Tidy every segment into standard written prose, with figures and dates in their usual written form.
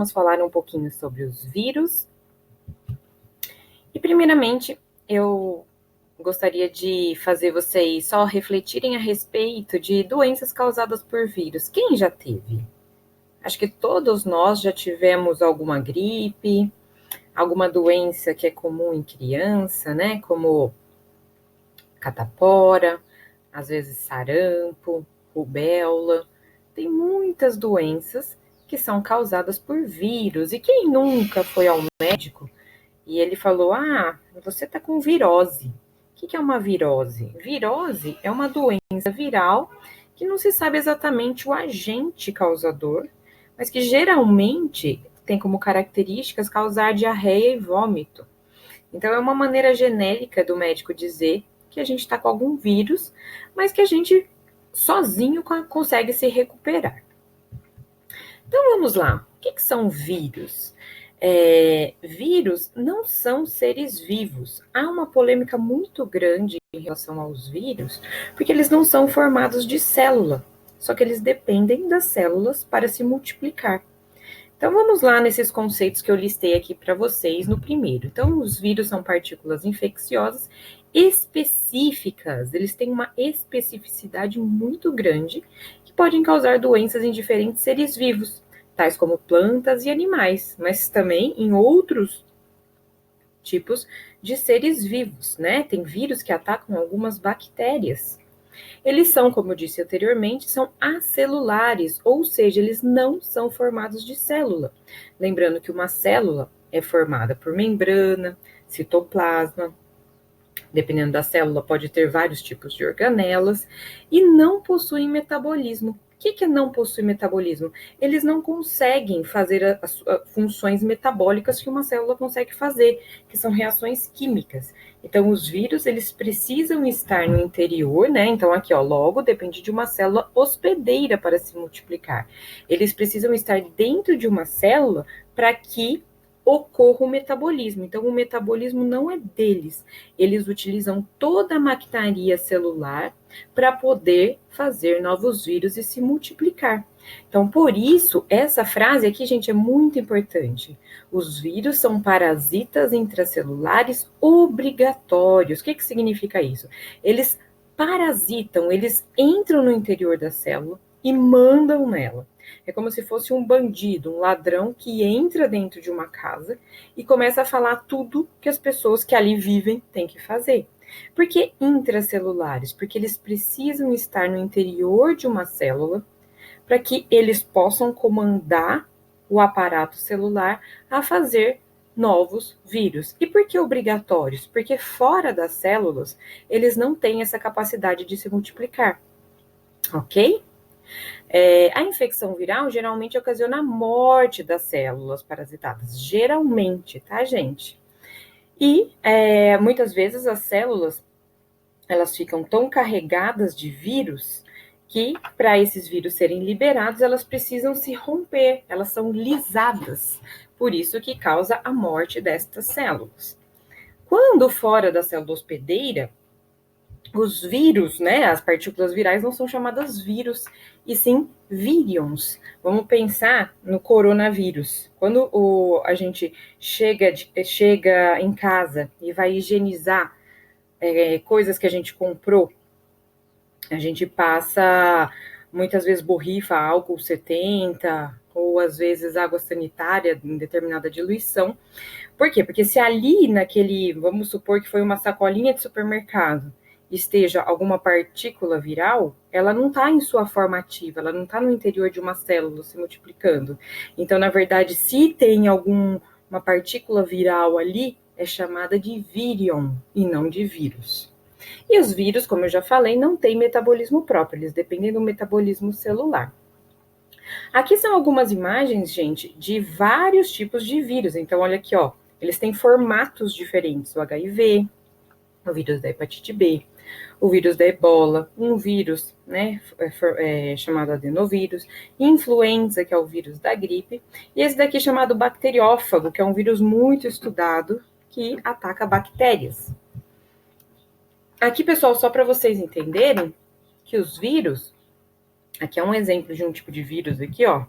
vamos falar um pouquinho sobre os vírus. E primeiramente, eu gostaria de fazer vocês só refletirem a respeito de doenças causadas por vírus. Quem já teve? Acho que todos nós já tivemos alguma gripe, alguma doença que é comum em criança, né? Como catapora, às vezes sarampo, rubéola. Tem muitas doenças que são causadas por vírus. E quem nunca foi ao médico e ele falou: você está com virose. O que é uma virose? Virose é uma doença viral que não se sabe exatamente o agente causador, mas que geralmente tem como características causar diarreia e vômito. Então, é uma maneira genérica do médico dizer que a gente está com algum vírus, mas que a gente sozinho consegue se recuperar. Então, vamos lá. O que são vírus? Vírus não são seres vivos. Há uma polêmica muito grande em relação aos vírus, porque eles não são formados de célula, só que eles dependem das células para se multiplicar. Então, vamos lá nesses conceitos que eu listei aqui para vocês no primeiro. Então, os vírus são partículas infecciosas específicas. Eles têm uma especificidade muito grande que podem causar doenças em diferentes seres vivos, tais como plantas e animais, mas também em outros tipos de seres vivos, né? Tem vírus que atacam algumas bactérias. Eles são, como eu disse anteriormente, são acelulares, ou seja, eles não são formados de célula. Lembrando que uma célula é formada por membrana, citoplasma, dependendo da célula, pode ter vários tipos de organelas, e não possuem metabolismo. O que não possui metabolismo? Eles não conseguem fazer as funções metabólicas que uma célula consegue fazer, que são reações químicas. Então, os vírus, eles precisam estar no interior, né? Então, aqui, ó, logo depende de uma célula hospedeira para se multiplicar. Eles precisam estar dentro de uma célula para que ocorra o metabolismo. Então, o metabolismo não é deles. Eles utilizam toda a maquinaria celular para poder fazer novos vírus e se multiplicar. Então, por isso, essa frase aqui, gente, é muito importante. Os vírus são parasitas intracelulares obrigatórios. O que significa isso? Eles parasitam, eles entram no interior da célula e mandam nela. É como se fosse um bandido, um ladrão que entra dentro de uma casa e começa a falar tudo que as pessoas que ali vivem têm que fazer. Por que intracelulares? Porque eles precisam estar no interior de uma célula para que eles possam comandar o aparato celular a fazer novos vírus. E por que obrigatórios? Porque fora das células, eles não têm essa capacidade de se multiplicar, ok? A infecção viral geralmente ocasiona a morte das células parasitadas, geralmente, tá, gente? E muitas vezes as células, elas ficam tão carregadas de vírus que, para esses vírus serem liberados, elas precisam se romper, elas são lisadas, por isso que causa a morte destas células. Quando fora da célula hospedeira, os vírus, né, as partículas virais não são chamadas vírus, e sim vírions. Vamos pensar no coronavírus. Quando a gente chega em casa e vai higienizar coisas que a gente comprou, a gente passa, muitas vezes, borrifa álcool 70, ou às vezes água sanitária em determinada diluição. Por quê? Porque se ali naquele, vamos supor que foi uma sacolinha de supermercado, esteja alguma partícula viral, ela não está em sua forma ativa, ela não está no interior de uma célula se multiplicando. Então, na verdade, se tem alguma partícula viral ali, é chamada de vírion e não de vírus. E os vírus, como eu já falei, não têm metabolismo próprio, eles dependem do metabolismo celular. Aqui são algumas imagens, gente, de vários tipos de vírus. Então, olha aqui, ó, eles têm formatos diferentes, o HIV, o vírus da hepatite B, o vírus da ebola, um vírus, né, chamado adenovírus, influenza, que é o vírus da gripe, e esse daqui chamado bacteriófago, que é um vírus muito estudado, que ataca bactérias. Aqui, pessoal, só para vocês entenderem que os vírus, aqui é um exemplo de um tipo de vírus aqui, ó,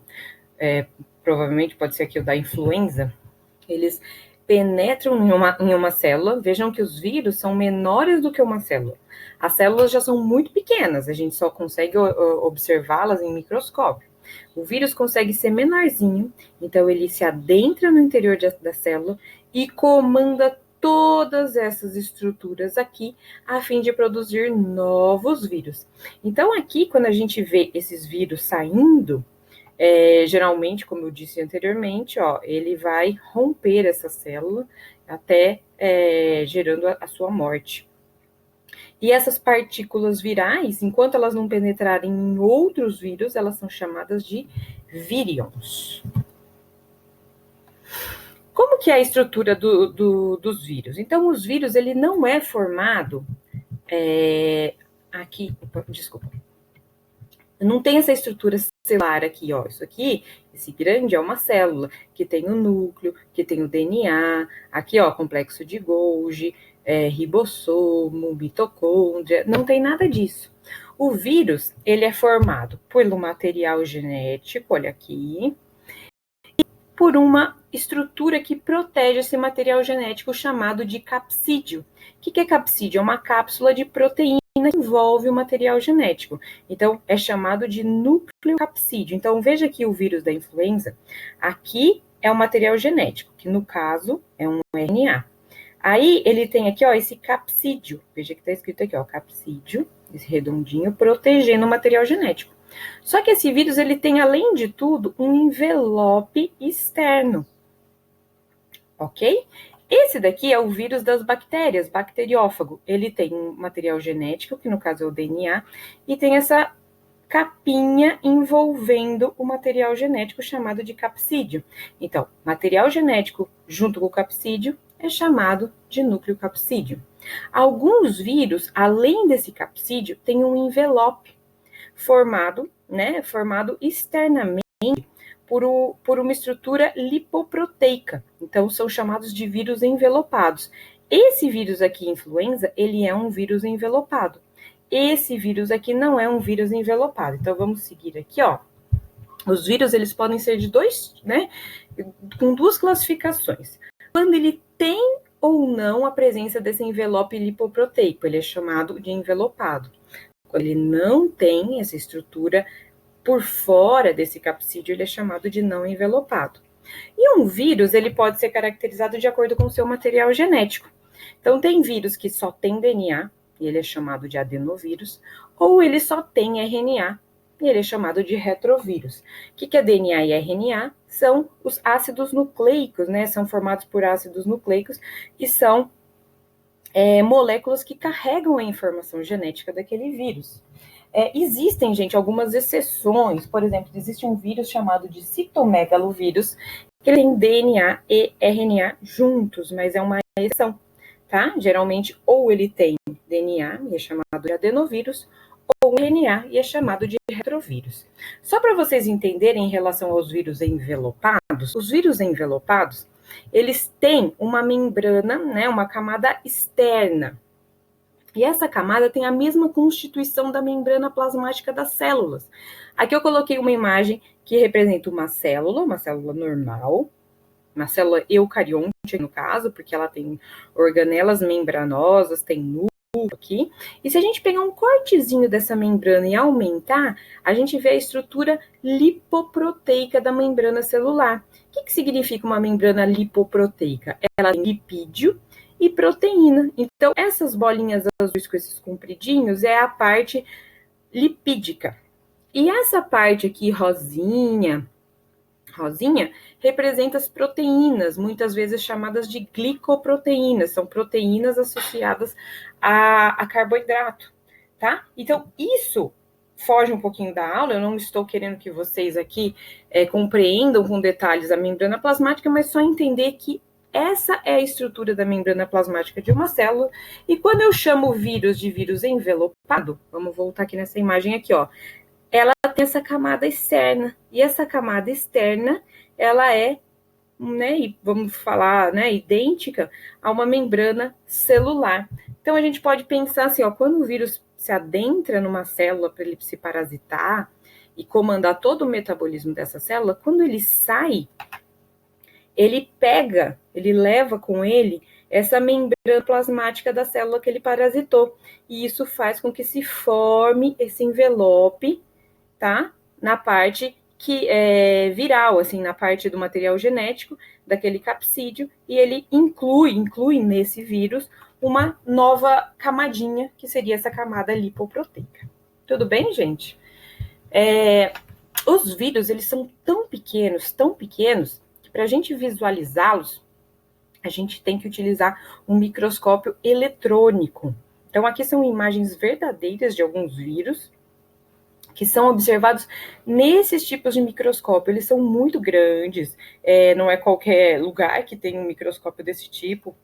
provavelmente pode ser aqui o da influenza, eles penetram em uma célula. Vejam que os vírus são menores do que uma célula. As células já são muito pequenas, a gente só consegue observá-las em microscópio. O vírus consegue ser menorzinho, então ele se adentra no interior da célula e comanda todas essas estruturas aqui, a fim de produzir novos vírus. Então, aqui, quando a gente vê esses vírus saindo, geralmente, como eu disse anteriormente, ó, ele vai romper essa célula até gerando a sua morte. E essas partículas virais, enquanto elas não penetrarem em outros vírus, elas são chamadas de vírions. Como que é a estrutura dos vírus? Então, os vírus, ele não é formado aqui, desculpa, não tem essa estrutura celular aqui, ó. Isso aqui, esse grande é uma célula que tem o núcleo, que tem o DNA, aqui, ó, complexo de Golgi, ribossomo, mitocôndria, não tem nada disso. O vírus, ele é formado pelo material genético, olha aqui, e por uma estrutura que protege esse material genético chamado de capsídeo. O que é capsídeo? É uma cápsula de proteína que envolve o material genético. Então, é chamado de núcleo capsídeo. Então, veja aqui o vírus da influenza. Aqui é o material genético, que no caso é um RNA. Aí, ele tem aqui, ó, esse capsídeo. Veja que está escrito aqui, ó, capsídeo, esse redondinho, protegendo o material genético. Só que esse vírus, ele tem, além de tudo, um envelope externo. Ok? Esse daqui é o vírus das bactérias, bacteriófago. Ele tem um material genético, que no caso é o DNA, e tem essa capinha envolvendo o material genético chamado de capsídeo. Então, material genético junto com o capsídeo é chamado de núcleo capsídeo. Alguns vírus, além desse capsídeo, têm um envelope formado externamente por uma estrutura lipoproteica. Então, são chamados de vírus envelopados. Esse vírus aqui, influenza, ele é um vírus envelopado. Esse vírus aqui não é um vírus envelopado. Então, vamos seguir aqui, ó. Os vírus, eles podem ser de com duas classificações. Quando ele tem ou não a presença desse envelope lipoproteico, ele é chamado de envelopado. Quando ele não tem essa estrutura por fora desse capsídeo, ele é chamado de não envelopado. E um vírus, ele pode ser caracterizado de acordo com o seu material genético. Então, tem vírus que só tem DNA, e ele é chamado de adenovírus, ou ele só tem RNA, e ele é chamado de retrovírus. O que é DNA e RNA? São os ácidos nucleicos, né? São formados por ácidos nucleicos e são moléculas que carregam a informação genética daquele vírus. Existem, gente, algumas exceções. Por exemplo, existe um vírus chamado de citomegalovírus, que ele tem DNA e RNA juntos, mas é uma exceção, tá? Geralmente, ou ele tem DNA, e é chamado de adenovírus, ou RNA, e é chamado de retrovírus. Só para vocês entenderem em relação aos vírus envelopados, os vírus envelopados, eles têm uma membrana, né, uma camada externa. E essa camada tem a mesma constituição da membrana plasmática das células. Aqui eu coloquei uma imagem que representa uma célula normal, uma célula eucarionte, no caso, porque ela tem organelas membranosas, tem núcleo aqui. E se a gente pegar um cortezinho dessa membrana e aumentar, a gente vê a estrutura lipoproteica da membrana celular. O que significa uma membrana lipoproteica? Ela tem lipídio e proteína. Então, essas bolinhas azuis com esses compridinhos é a parte lipídica. E essa parte aqui, rosinha, representa as proteínas, muitas vezes chamadas de glicoproteínas. São proteínas associadas a carboidrato, tá? Então, isso foge um pouquinho da aula, eu não estou querendo que vocês aqui compreendam com detalhes a membrana plasmática, mas só entender que essa é a estrutura da membrana plasmática de uma célula, e quando eu chamo o vírus de vírus envelopado, vamos voltar aqui nessa imagem aqui, ó, ela tem essa camada externa, e essa camada externa, ela é, né, vamos falar, né, idêntica a uma membrana celular. Então, a gente pode pensar assim, ó, quando o vírus se adentra numa célula para ele se parasitar, e comandar todo o metabolismo dessa célula, quando ele sai, ele leva com ele essa membrana plasmática da célula que ele parasitou. E isso faz com que se forme esse envelope, tá? Na parte que é viral, assim, na parte do material genético daquele capsídeo, e ele inclui nesse vírus uma nova camadinha, que seria essa camada lipoproteica. Tudo bem, gente? Os vírus, eles são tão pequenos, que para a gente visualizá-los, a gente tem que utilizar um microscópio eletrônico. Então, aqui são imagens verdadeiras de alguns vírus, que são observados nesses tipos de microscópio. Eles são muito grandes, não é qualquer lugar que tem um microscópio desse tipo,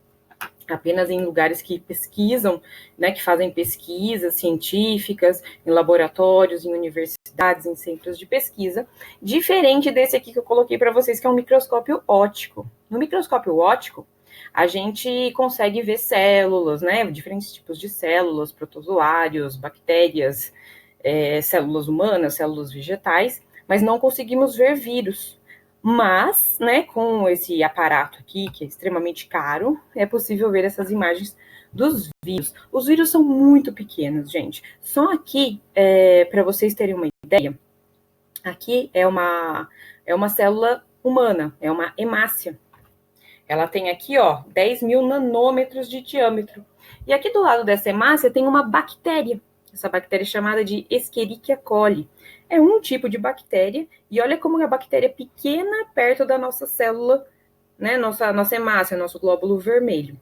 apenas em lugares que pesquisam, né, que fazem pesquisas científicas, em laboratórios, em universidades, em centros de pesquisa, diferente desse aqui que eu coloquei para vocês, que é um microscópio óptico. No microscópio óptico, a gente consegue ver células, né, diferentes tipos de células, protozoários, bactérias, células humanas, células vegetais, mas não conseguimos ver vírus. Mas, né, com esse aparato aqui, que é extremamente caro, é possível ver essas imagens dos vírus. Os vírus são muito pequenos, gente. Só aqui, para vocês terem uma ideia, aqui é uma célula humana, é uma hemácia. Ela tem aqui, ó, 10.000 nanômetros de diâmetro. E aqui do lado dessa hemácia tem uma bactéria. Essa bactéria é chamada de Escherichia coli. É um tipo de bactéria, e olha como a bactéria é pequena perto da nossa célula, né, nossa hemácia, nosso glóbulo vermelho.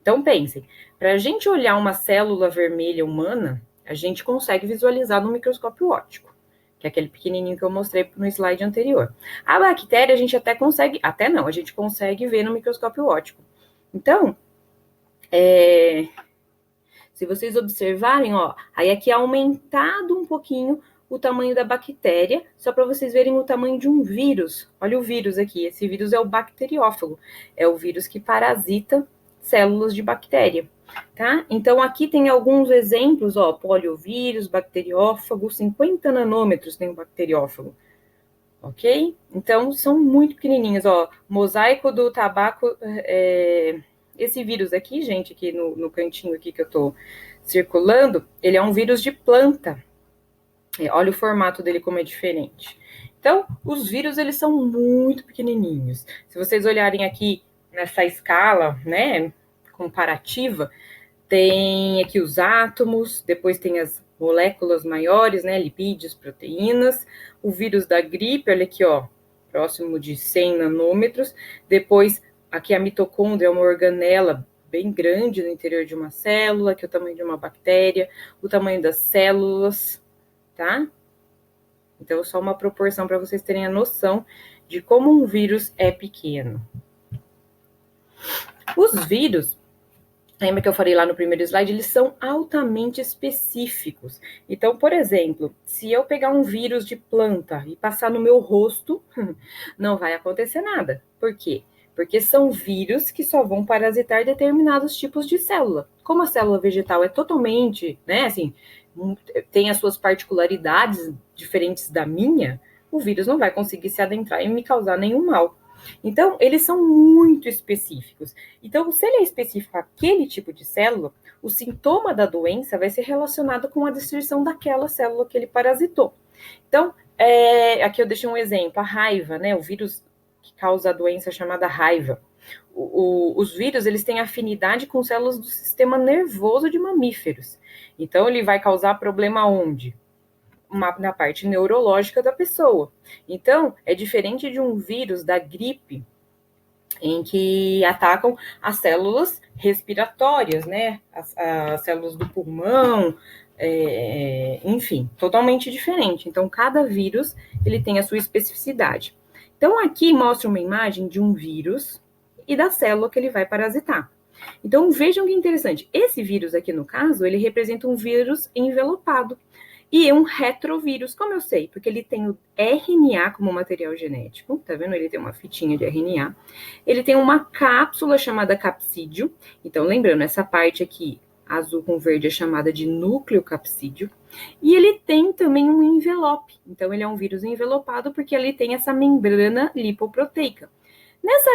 Então, pensem, para a gente olhar uma célula vermelha humana, a gente consegue visualizar no microscópio óptico, que é aquele pequenininho que eu mostrei no slide anterior. A bactéria a gente a gente consegue ver no microscópio óptico. Então, se vocês observarem, ó, aí aqui é aumentado um pouquinho o tamanho da bactéria, só para vocês verem o tamanho de um vírus. Olha o vírus aqui, esse vírus é o bacteriófago, é o vírus que parasita células de bactéria, tá? Então, aqui tem alguns exemplos, ó, poliovírus, bacteriófago, 50 nanômetros tem um bacteriófago, ok? Então, são muito pequenininhos, ó, mosaico do tabaco, esse vírus aqui, gente, aqui no cantinho aqui que eu tô circulando, ele é um vírus de planta. Olha o formato dele como é diferente. Então, os vírus, eles são muito pequenininhos. Se vocês olharem aqui nessa escala, né, comparativa, tem aqui os átomos, depois tem as moléculas maiores, né, lipídios, proteínas, o vírus da gripe, olha aqui, ó, próximo de 100 nanômetros, depois aqui a mitocôndria é uma organela bem grande no interior de uma célula, que é o tamanho de uma bactéria, o tamanho das células, tá? Então, só uma proporção para vocês terem a noção de como um vírus é pequeno. Os vírus, lembra que eu falei lá no primeiro slide, eles são altamente específicos. Então, por exemplo, se eu pegar um vírus de planta e passar no meu rosto, não vai acontecer nada. Por quê? Porque são vírus que só vão parasitar determinados tipos de célula. Como a célula vegetal é totalmente, né, assim, tem as suas particularidades diferentes da minha, o vírus não vai conseguir se adentrar e me causar nenhum mal. Então, eles são muito específicos. Então, se ele é específico àquele tipo de célula, o sintoma da doença vai ser relacionado com a destruição daquela célula que ele parasitou. Então, aqui eu deixei um exemplo, a raiva, né? O vírus que causa a doença chamada raiva. Os vírus, eles têm afinidade com células do sistema nervoso de mamíferos. Então, ele vai causar problema onde? Na parte neurológica da pessoa. Então, é diferente de um vírus da gripe, em que atacam as células respiratórias, né? As células do pulmão, enfim, totalmente diferente. Então, cada vírus, ele tem a sua especificidade. Então, aqui mostra uma imagem de um vírus e da célula que ele vai parasitar. Então, vejam que interessante. Esse vírus aqui, no caso, ele representa um vírus envelopado. E um retrovírus, como eu sei? Porque ele tem o RNA como material genético, tá vendo? Ele tem uma fitinha de RNA. Ele tem uma cápsula chamada capsídeo. Então, lembrando, essa parte aqui, azul com verde, é chamada de núcleo capsídeo. E ele tem também um envelope. Então, ele é um vírus envelopado porque ele tem essa membrana lipoproteica. Nessa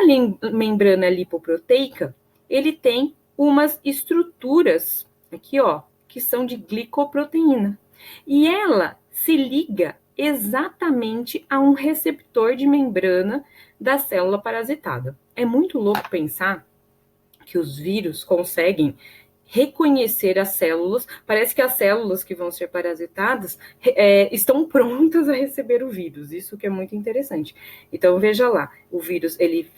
membrana lipoproteica, ele tem umas estruturas aqui, ó, que são de glicoproteína. E ela se liga exatamente a um receptor de membrana da célula parasitada. É muito louco pensar que os vírus conseguem reconhecer as células, parece que as células que vão ser parasitadas estão prontas a receber o vírus, isso que é muito interessante. Então, veja lá, o vírus, ele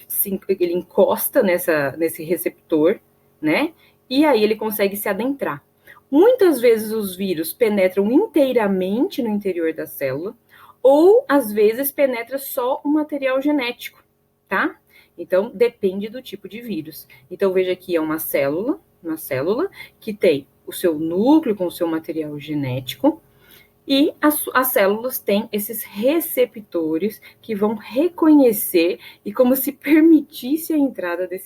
encosta nesse receptor, né, e aí ele consegue se adentrar. Muitas vezes os vírus penetram inteiramente no interior da célula, ou às vezes penetra só o material genético, tá? Então, depende do tipo de vírus. Então, veja aqui, é uma célula que tem o seu núcleo com o seu material genético, e as células têm esses receptores que vão reconhecer e como se permitisse a entrada desses